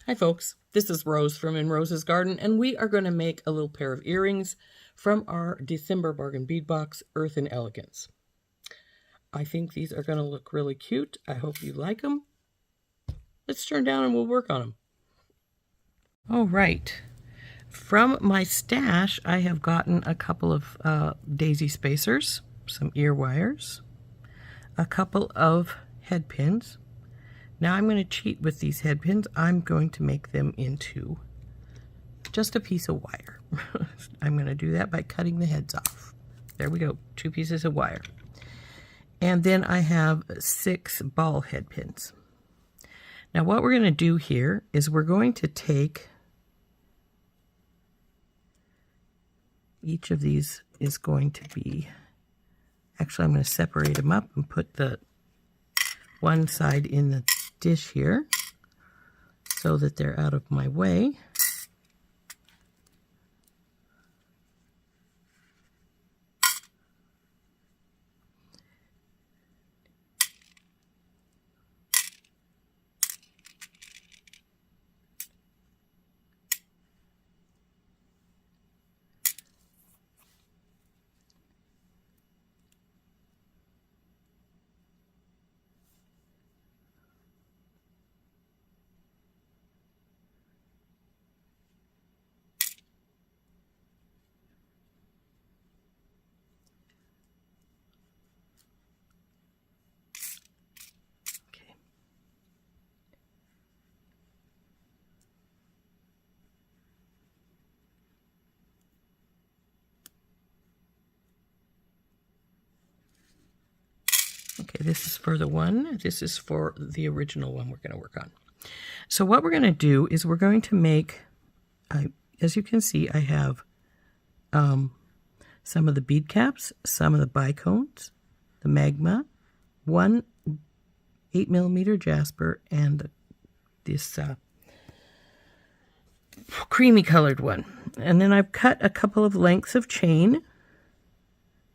Hi folks, this is Rose from In Rose's Garden, and we are going to make a little pair of earrings from our December Bargain Bead Box, Earthen Elegance. I think these are going to look really cute. I hope you like them. Let's turn down and we'll work on them. All right. From my stash, I have gotten a couple of daisy spacers, some ear wires, a couple of head pins. Now I'm going to cheat with these head pins. I'm going to make them into just a piece of wire. I'm going to do that by cutting the heads off. There we go, 2 pieces of wire. And then I have 6 ball head pins. Now what we're going to do here is we're going to take, each of these is going to be, actually I'm going to separate them up and put the one side in the dish here so that they're out of my way. Okay, this is for the one. This is for the original one we're going to work on. So what we're going to do is we're going to make, as you can see, I have some of the bead caps, some of the bicones, the magma, one 8mm jasper, and this creamy colored one. And then I've cut a couple of lengths of chain.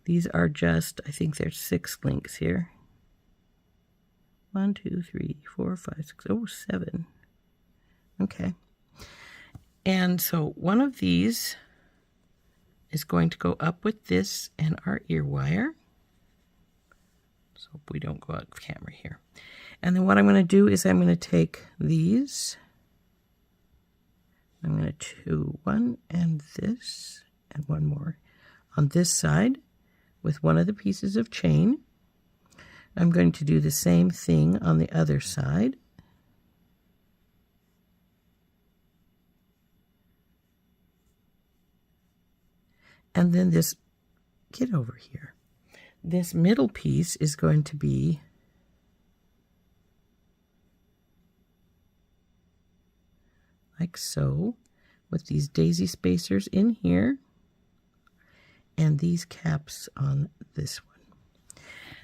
These are just, I think there's 6 links here. 1, 2, 3, 4, 5, 6, 7. Okay. And so one of these is going to go up with this and our ear wire. So we don't go out of camera here. And then what I'm going to do is I'm going to take these. I'm going to do one and this and one more on this side with one of the pieces of chain. I'm going to do the same thing on the other side. And then this, get over here. This middle piece is going to be like so, with these daisy spacers in here and these caps on this one.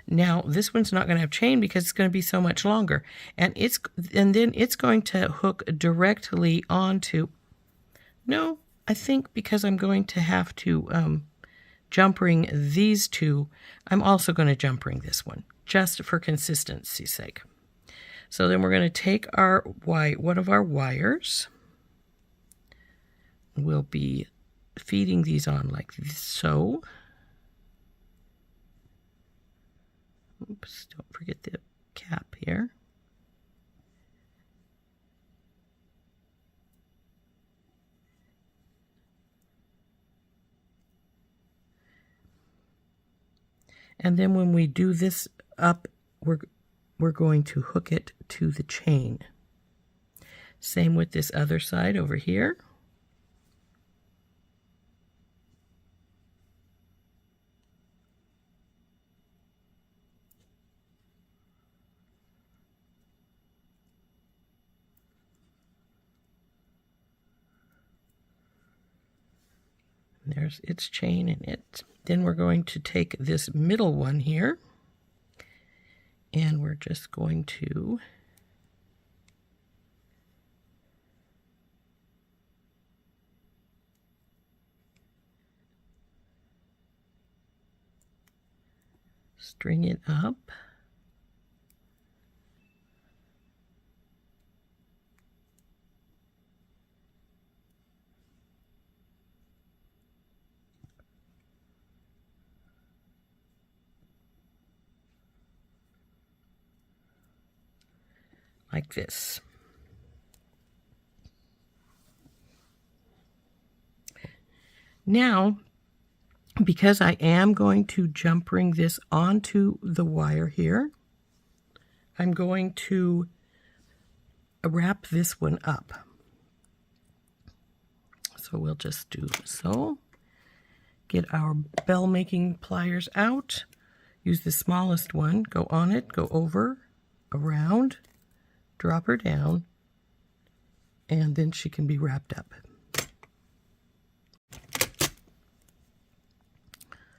Now this one's not going to have chain because it's going to be so much longer, and then it's going to hook directly onto, no, I think because I'm going to have to jump ring these two, I'm also going to jump ring this one just for consistency's sake. So then we're going to take our one of our wires. We'll be feeding these on like so. Oops, don't forget the cap here. And then when we do this up, we're going to hook it to the chain. Same with this other side over here. There's its chain in it. Then we're going to take this middle one here, and we're just going to string it up. like this. Now, because I am going to jump ring this onto the wire here, I'm going to wrap this one up. So we'll just do so. Get our bell making pliers out. Use the smallest one. Go on it, go over, around, drop her down, and then she can be wrapped up.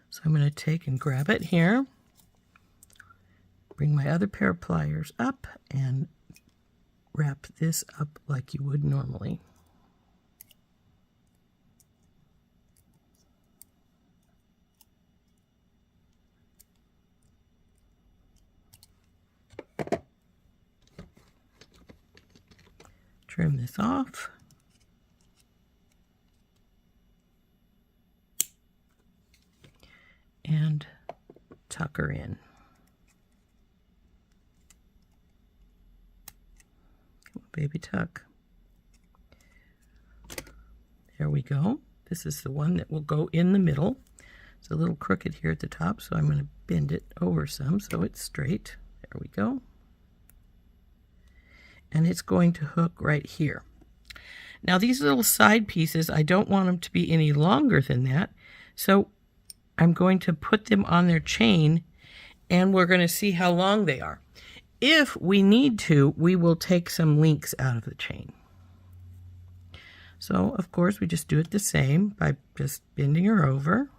So I'm going to take and grab it here. Bring my other pair of pliers up and wrap this up like you would normally. Trim this off. And tuck her in. Come on, baby, tuck. There we go. This is the one that will go in the middle. It's a little crooked here at the top, so I'm going to bend it over some so it's straight. There we go. And it's going to hook right here. Now these little side pieces, I don't want them to be any longer than that, so I'm going to put them on their chain and we're going to see how long they are. If we need to, we will take some links out of the chain. So of course we just do it the same by just bending her over,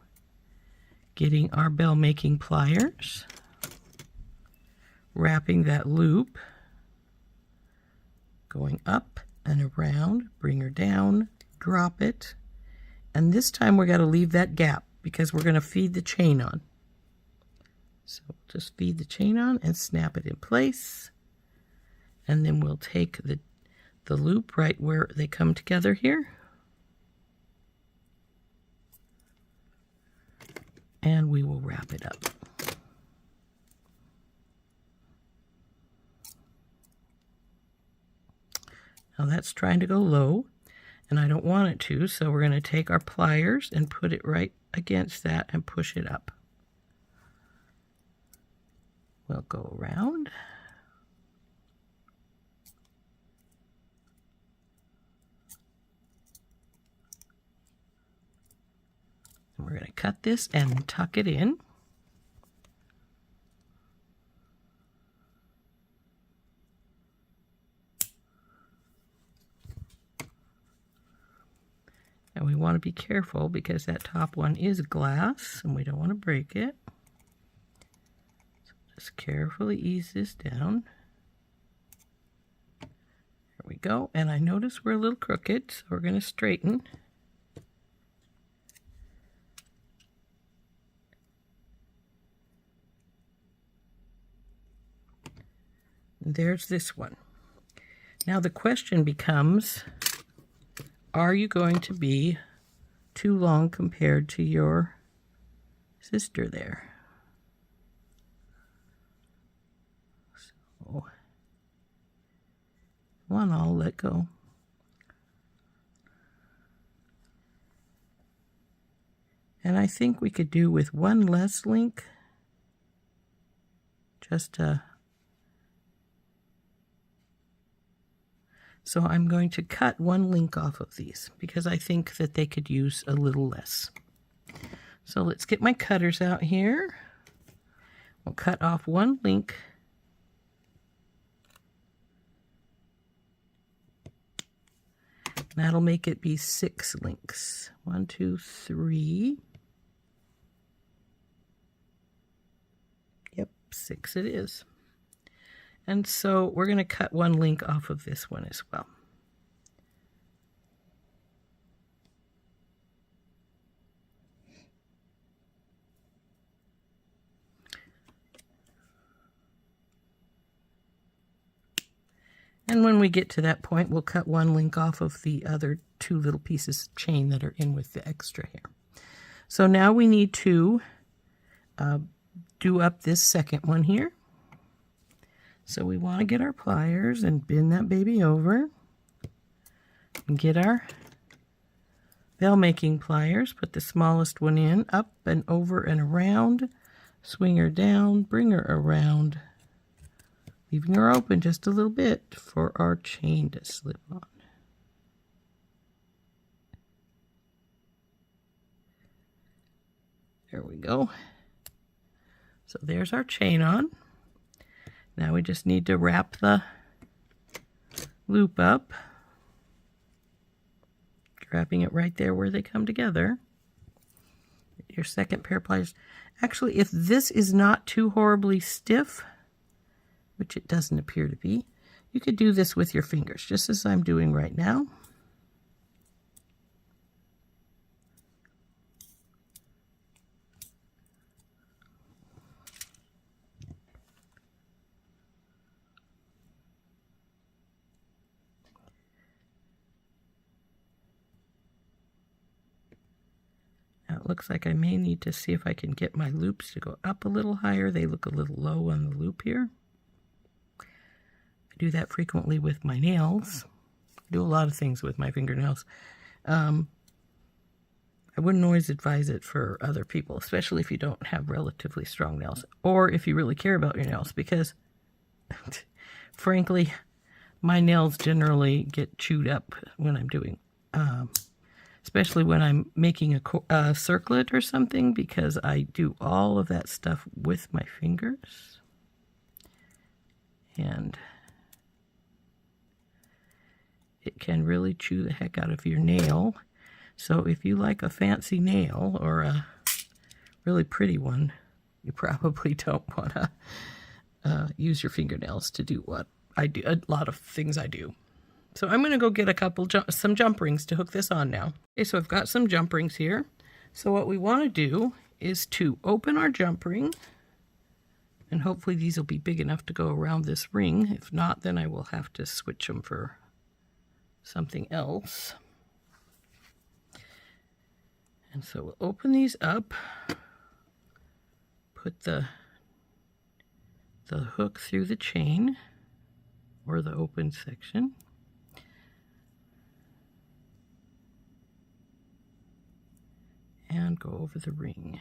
getting our bell making pliers, wrapping that loop, going up and around, bring her down, drop it, and this time we're going to leave that gap because we're going to feed the chain on. So just feed the chain on and snap it in place, and then we'll take the loop right where they come together here, and we will wrap it up. Now that's trying to go low, and I don't want it to, so we're going to take our pliers and put it right against that and push it up. We'll go around. And we're going to cut this and tuck it in. And we want to be careful because that top one is glass and we don't want to break it. So just carefully ease this down. There we go. And I notice we're a little crooked, so we're going to straighten. And there's this one. Now the question becomes, are you going to be too long compared to your sister there? So, one I'll let go. And I think we could do with one less link, just so I'm going to cut one link off of these because I think that they could use a little less. So let's get my cutters out here. We'll cut off one link. That'll make it be 6 links. 1, 2, 3. Yep, 6 it is. And so we're going to cut one link off of this one as well. And when we get to that point, we'll cut one link off of the other 2 little pieces of chain that are in with the extra here. So now we need to do up this second one here. So we want to get our pliers and bend that baby over. And get our veil making pliers, put the smallest one in, up and over and around, swing her down, bring her around, leaving her open just a little bit for our chain to slip on. There we go. So there's our chain on. Now we just need to wrap the loop up, wrapping it right there where they come together. Your second pair of pliers. Actually, if this is not too horribly stiff, which it doesn't appear to be, you could do this with your fingers, just as I'm doing right now. Now it looks like I may need to see if I can get my loops to go up a little higher. They look a little low on the loop here. I do that frequently with my nails. I do a lot of things with my fingernails. I wouldn't always advise it for other people, especially if you don't have relatively strong nails, or if you really care about your nails, because frankly, my nails generally get chewed up when I'm doing especially when I'm making a circlet or something, because I do all of that stuff with my fingers. And it can really chew the heck out of your nail. So if you like a fancy nail or a really pretty one, you probably don't want to use your fingernails to do what I do, a lot of things I do. So I'm going to go get some jump rings to hook this on now. Okay, so I've got some jump rings here. So what we want to do is to open our jump ring, and hopefully these will be big enough to go around this ring. If not, then I will have to switch them for something else. And so we'll open these up, put the hook through the chain or the open section. And go over the ring.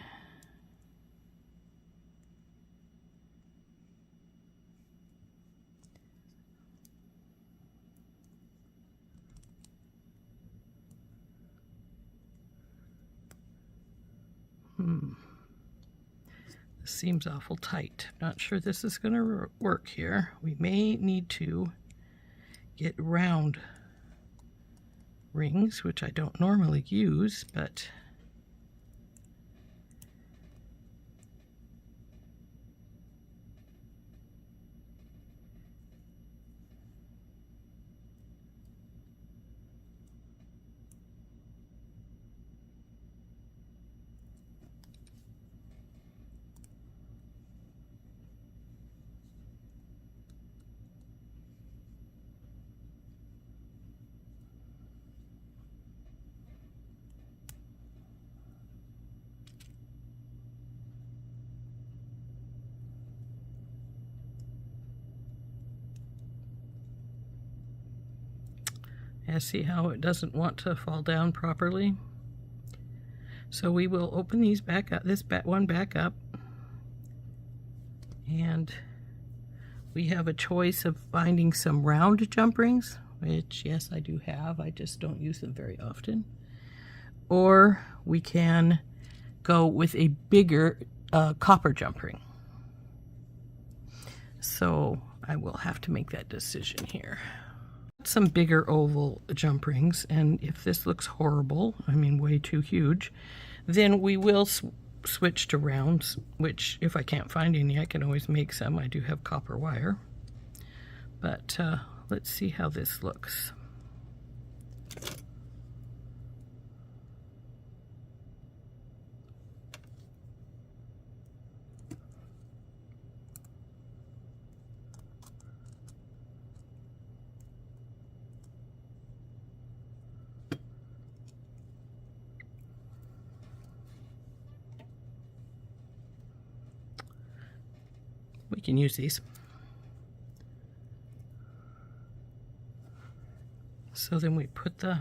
This seems awful tight. Not sure this is going to work here. We may need to get round rings, which I don't normally use, but see how it doesn't want to fall down properly. So we will open these back up, this one back up, and we have a choice of finding some round jump rings, which yes I do have, I just don't use them very often, or we can go with a bigger copper jump ring. So I will have to make that decision here. Some bigger oval jump rings, and if this looks horrible, I mean way too huge, then we will switch to rounds, which if I can't find any, I can always make some. I do have copper wire, but let's see how this looks. We can use these. So then we put the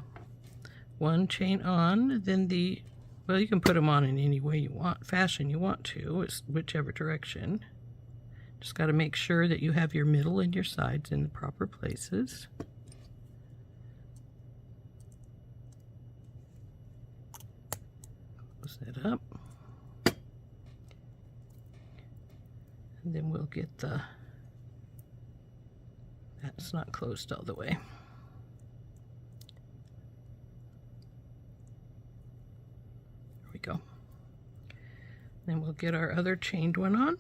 one chain on, then well, you can put them on in any way you want, fashion you want to, it's whichever direction. Just got to make sure that you have your middle and your sides in the proper places. Close that up. And then we'll get that's not closed all the way. There we go. Then we'll get our other chained one on.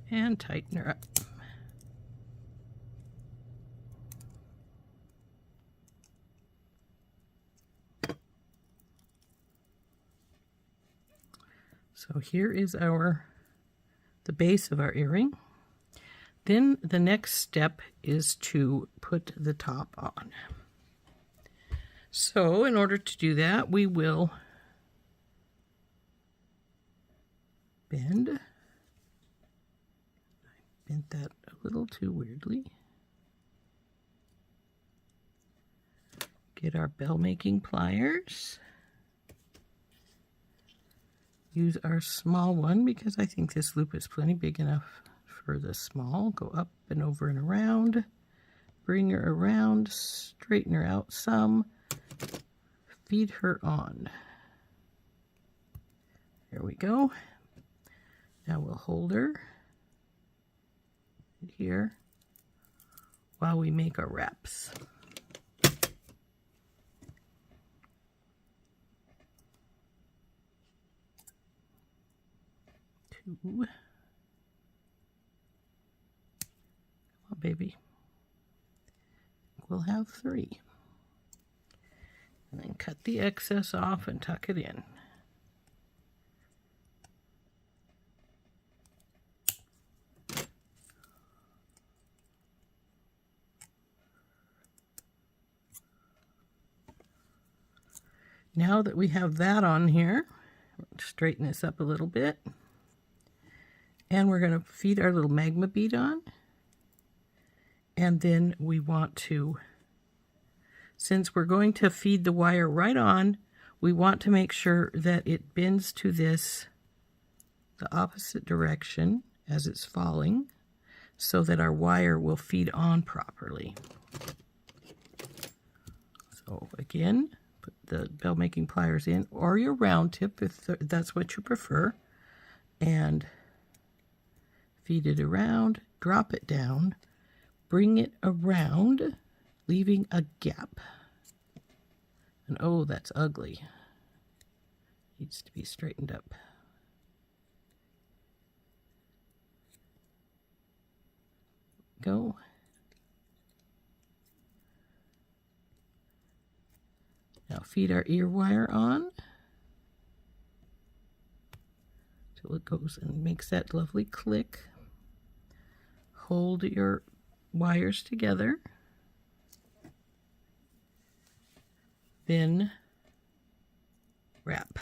And tighten her up. So here is the base of our earring. Then the next step is to put the top on. So in order to do that, we will bend. I bent that a little too weirdly. Get our bell making pliers. Use our small one because I think this loop is plenty big enough for the small. Go up and over and around. Bring her around, straighten her out some, feed her on. There we go. Now we'll hold her here while we make our wraps. Two. Come on, baby. We'll have 3. And then cut the excess off and tuck it in. Now that we have that on here, straighten this up a little bit. And we're going to feed our little magma bead on. And then we want to, since we're going to feed the wire right on, we want to make sure that it bends to the opposite direction as it's falling, so that our wire will feed on properly. So again, put the bell making pliers in, or your round tip if that's what you prefer, and feed it around, drop it down, bring it around, leaving a gap. And oh, that's ugly. Needs to be straightened up. Go. Now feed our ear wire on till it goes and makes that lovely click. Hold your wires together. Then wrap.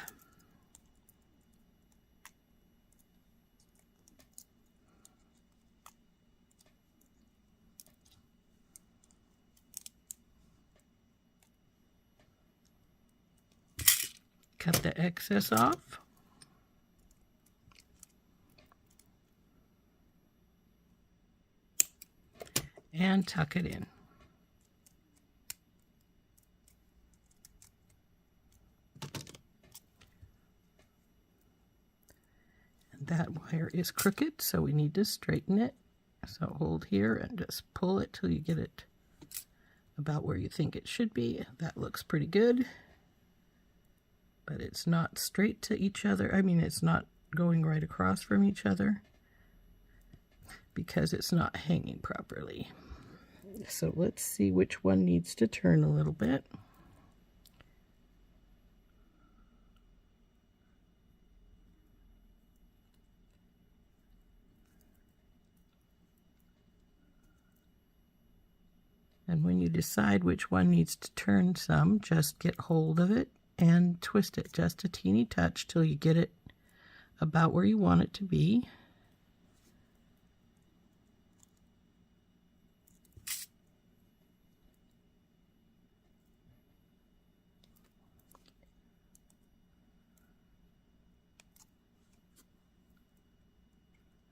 Cut the excess off. And tuck it in. And that wire is crooked, so we need to straighten it. So hold here and just pull it till you get it about where you think it should be. That looks pretty good. But it's not straight to each other. I mean, it's not going right across from each other because it's not hanging properly. So let's see which one needs to turn a little bit. And when you decide which one needs to turn some, just get hold of it and twist it just a teeny touch till you get it about where you want it to be.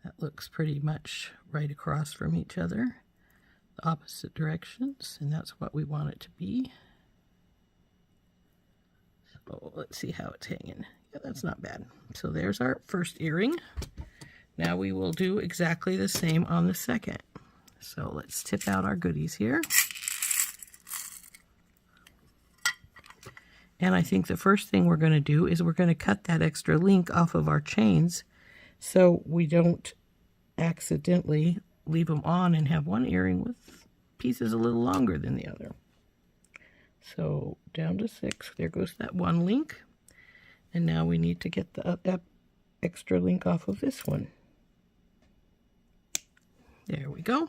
That looks pretty much right across from each other, the opposite directions, and that's what we want it to be. So let's see how it's hanging. Yeah, that's not bad. So there's our first earring. Now we will do exactly the same on the second. So let's tip out our goodies here. And I think the first thing we're going to do is we're going to cut that extra link off of our chains so we don't accidentally leave them on and have one earring with pieces a little longer than the other. So down to 6, there goes that one link. And now we need to get the extra link off of this one. There we go.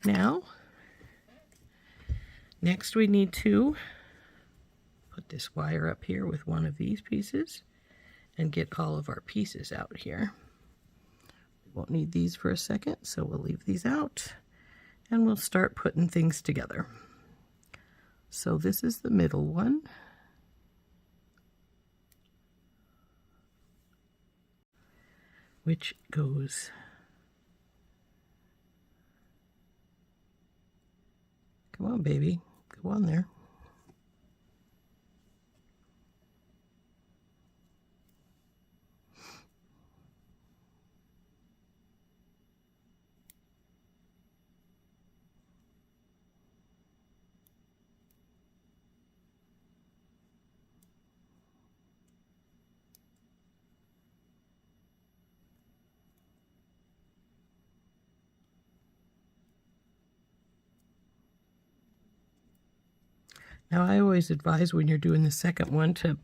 Now, next we need to put this wire up here with one of these pieces and get all of our pieces out here. We won't need these for a second, so we'll leave these out and we'll start putting things together. So this is the middle one. Which goes come on, baby, go on there. Now, I always advise when you're doing the second one to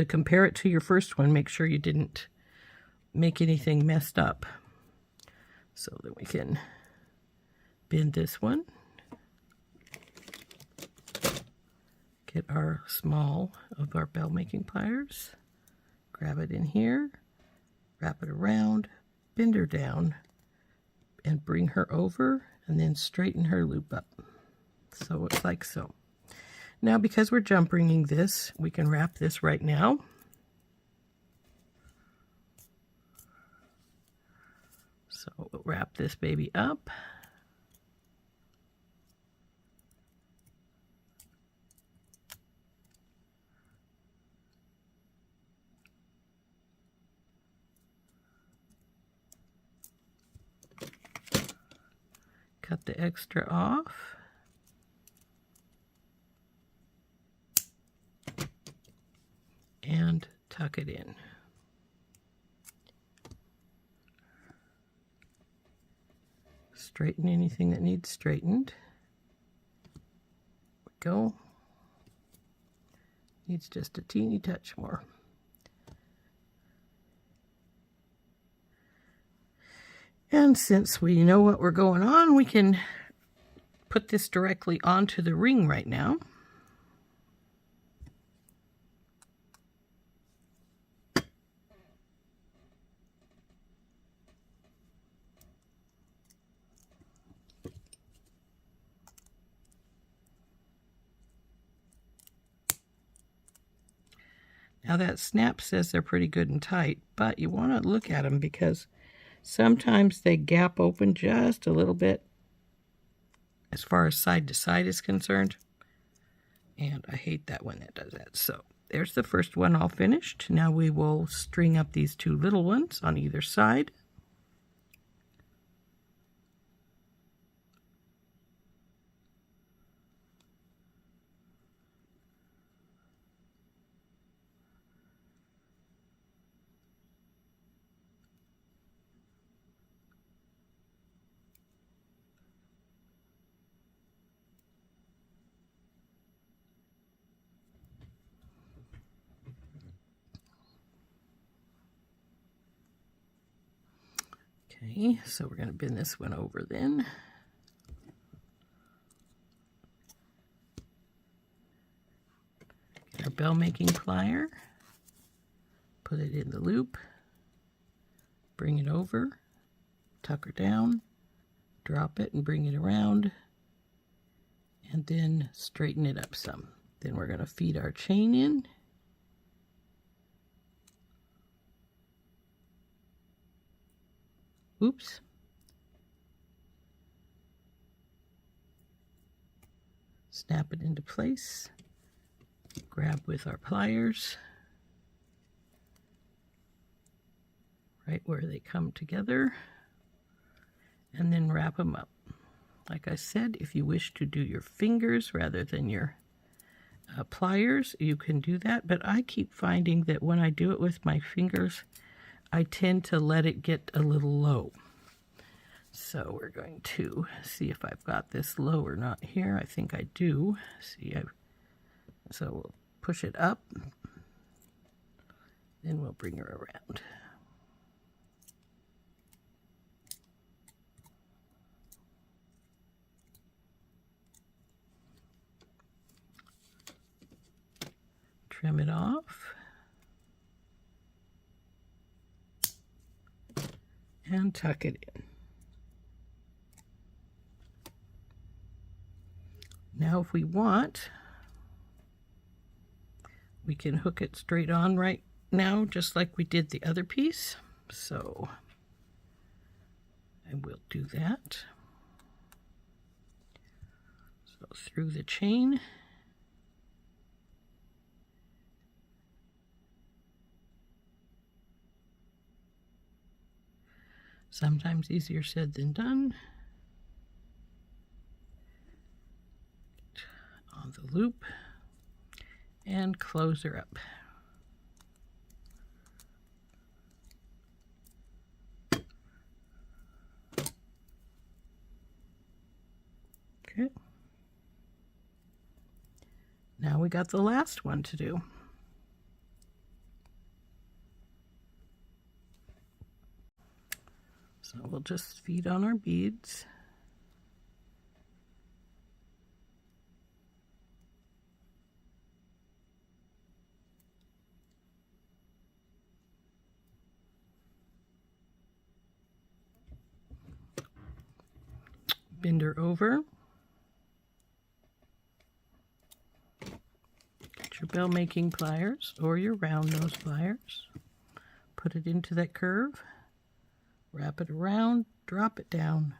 compare it to your first one. Make sure you didn't make anything messed up. So that we can bend this one. Get our small of our bell making pliers. Grab it in here. Wrap it around. Bend her down. And bring her over. And then straighten her loop up. So it's like so. Now, because we're jump ringing this, we can wrap this right now. So we'll wrap this baby up. Cut the extra off. And tuck it in. Straighten anything that needs straightened. There we go. Needs just a teeny touch more. And since we know what we're going on, we can put this directly onto the ring right now. Now that snap says they're pretty good and tight, but you want to look at them because sometimes they gap open just a little bit as far as side to side is concerned. And I hate that when that does that. So there's the first one all finished. Now we will string up these two little ones on either side. Okay, so we're going to bend this one over then. bell making plier, put it in the loop, bring it over, tuck her down, drop it and bring it around, and then straighten it up some. Then we're going to feed our chain in. Oops. Snap it into place. Grab with our pliers right where they come together, and then wrap them up. Like I said, if you wish to do your fingers rather than your pliers, you can do that, but I keep finding that when I do it with my fingers, I tend to let it get a little low. So we're going to see if I've got this low or not here. I think I do. So we'll push it up, then we'll bring her around. Trim it off. And tuck it in. Now if we want, we can hook it straight on right now, just like we did the other piece. So I will do that. So through the chain. Sometimes easier said than done. On the loop and close her up. Okay. Now we got the last one to do. So we'll just feed on our beads. Bend her over. Get your bell making pliers or your round nose pliers. Put it into that curve. Wrap it around, drop it down,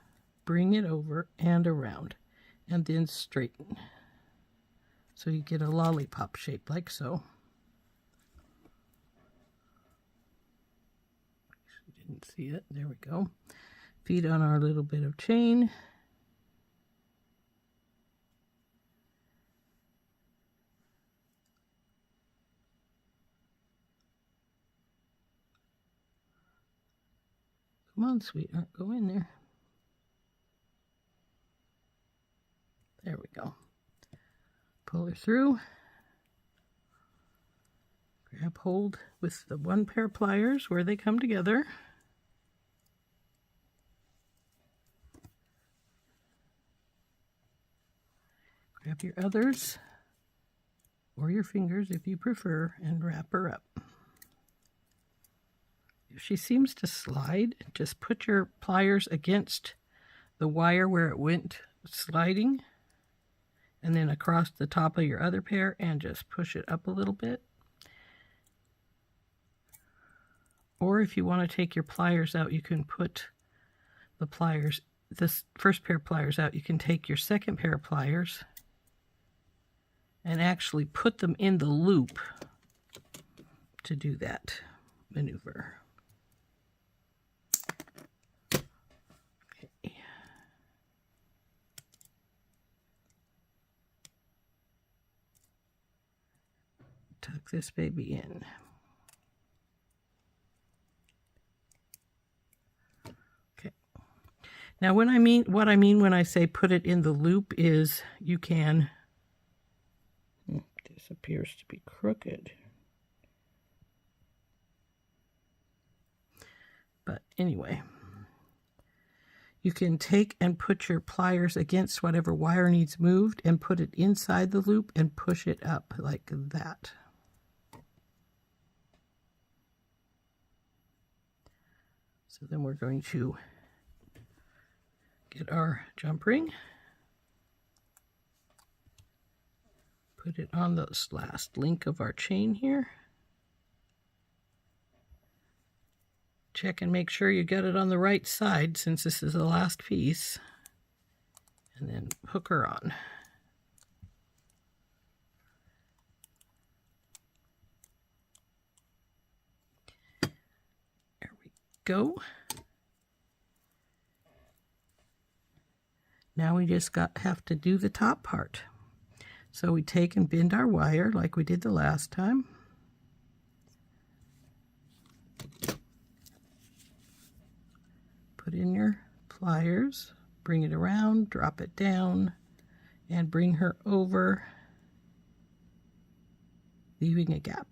bring it over and around, and then straighten. So you get a lollipop shape like so. Didn't see it. There we go. Feed on our little bit of chain. Come on, sweetheart, go in there. There we go. Pull her through. Grab hold with the one pair of pliers where they come together. Grab your others, or your fingers if you prefer, and wrap her up. If she seems to slide, just put your pliers against the wire where it went sliding, and then across the top of your other pair, and just push it up a little bit. Or if you want to take your pliers out, you can put the pliers, this first pair of pliers out, you can take your second pair of pliers and actually put them in the loop to do that maneuver. Okay. Tuck this baby in. Okay. Now what I mean when I say put it in the loop is you can, this appears to be crooked. But anyway, you can take and put your pliers against whatever wire needs moved and put it inside the loop and push it up like that. So then we're going to get our jump ring, put it on this last link of our chain here. Check and make sure you get it on the right side since this is the last piece. And then hook her on. There we go. Now we just have to do the top part. So we take and bend our wire like we did the last time. Put in your pliers, bring it around, drop it down, and bring her over, leaving a gap,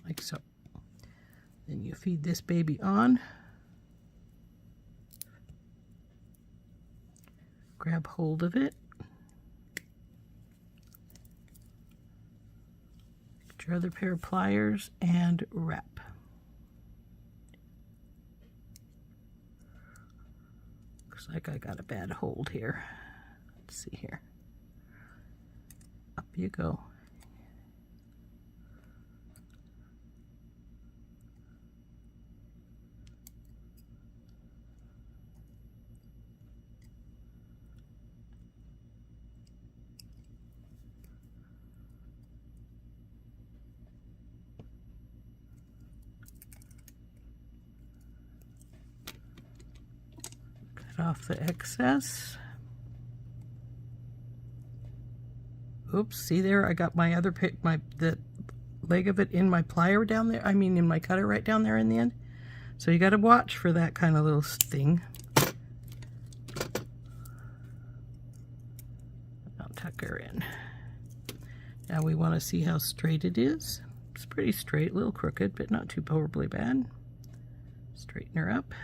like so. Then you feed this baby on, grab hold of it, get your other pair of pliers, and wrap. Looks like I got a bad hold here. Let's see here. Up you go. Off the excess. Oops, see there, I got my other the leg of it in my plier down there, I mean in my cutter right down there in the end. So you got to watch for that kind of little thing. I'll tuck her in. Now we want to see how straight it is. It's pretty straight, a little crooked, but not too horribly bad. Straighten her up.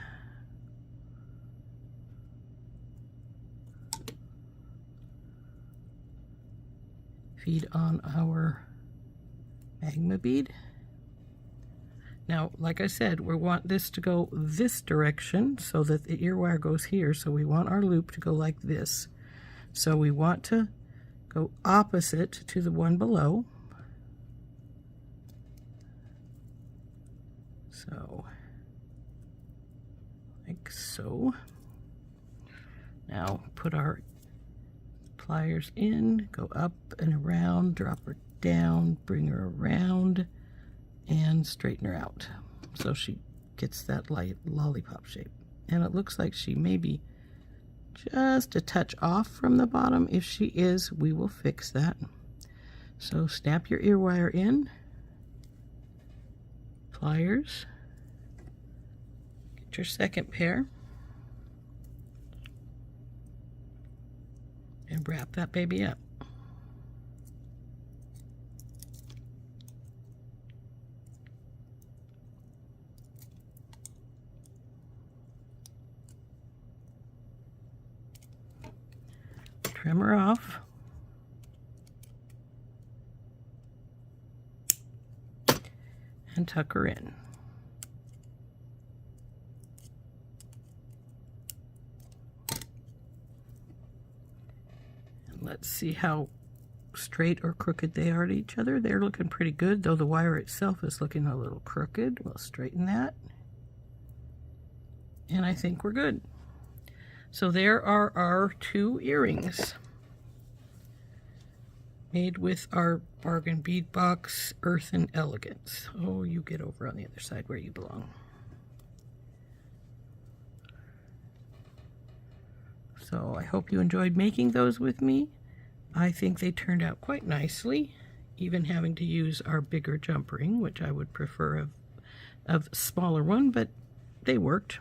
Feed on our magma bead. Now, like I said, we want this to go this direction so that the ear wire goes here. So we want our loop to go like this. So we want to go opposite to the one below. So, like so. Now put our pliers in, go up and around, drop her down, bring her around, and straighten her out so she gets that light lollipop shape. And it looks like she may be just a touch off from the bottom. If she is, we will fix that. So snap your ear wire in, pliers, get your second pair, and wrap that baby up. Trim her off. And tuck her in. Let's see how straight or crooked they are to each other. They're looking pretty good, though the wire itself is looking a little crooked. We'll straighten that. And I think we're good. So there are our 2 earrings made with our Bargain Bead Box Earthen Elegance. Oh, you get over on the other side where you belong. So I hope you enjoyed making those with me. I think they turned out quite nicely, even having to use our bigger jump ring, which I would prefer of smaller one, but they worked.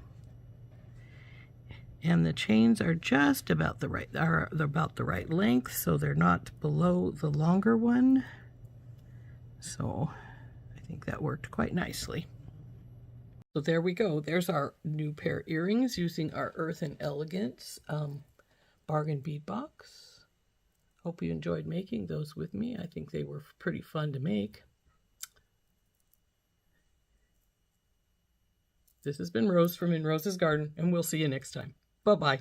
And the chains are just about the right length, so they're not below the longer one. So I think that worked quite nicely. So there we go. There's our new pair of earrings using our Earthen Elegance Bargain Bead Box. Hope you enjoyed making those with me. I think they were pretty fun to make. This has been Rose from In Rose's Garden, and we'll see you next time. Bye-bye.